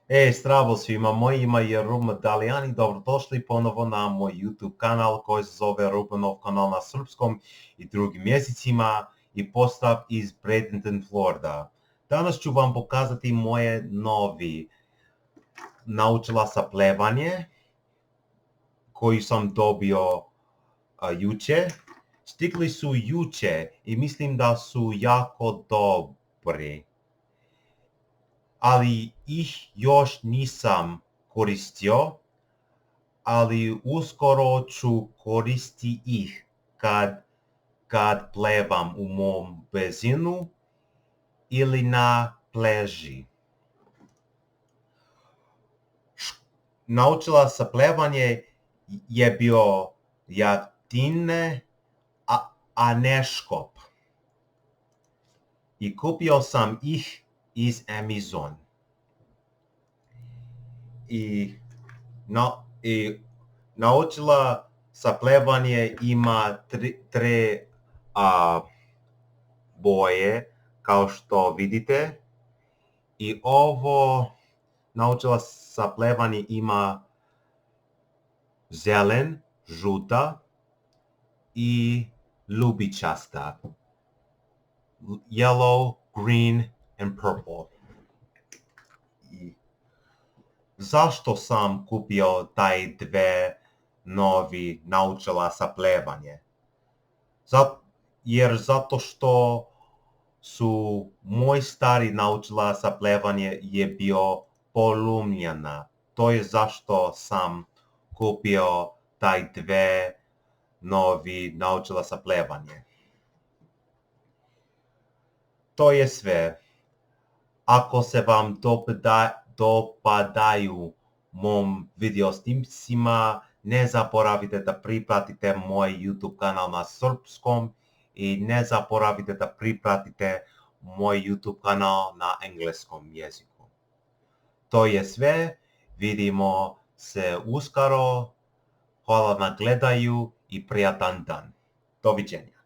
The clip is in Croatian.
Zdravo svima, moje ime je Ruben Dalijani, dobrodošli ponovo na moj YouTube kanal koji se zove Rubenov kanal na srpskom i drugim jezicima i postav iz Bradenton, Florida. Danas ću vam pokazati moje novi naučila sa plevanje koji sam dobio juče. Stigli su juče i mislim da su jako dobri. Ali ih još nisam koristio, ali uskoro ću koristiti ih kad plevam u mom bazenu ili na plaži. Naučila sa plevanje je bio jeftine, a ne škop. I kupio sam ih iz Amazon. I naučila sa plevanje ima tri boje, kao što vidite. I ovo naučila sa plevanje ima zelen, žuta i ljubičasta. Yellow, green and purple. Zašto sam kupio taj dve novi naučila sa plevanje? Zato što su moj stari naučila sa plevanje je bio polomljena. To je zašto sam kupio taj dve novi naučila sa plevanje. To je sve. Ako se vam dopadaju mom video snimcima, ne zaboravite da pripratite moj YouTube kanal na srpskom i ne zaboravite da pripratite moj YouTube kanal na engleskom jeziku. To je sve. Vidimo se uskoro. Hvala na gledaju i prijatan dan. Doviđenja.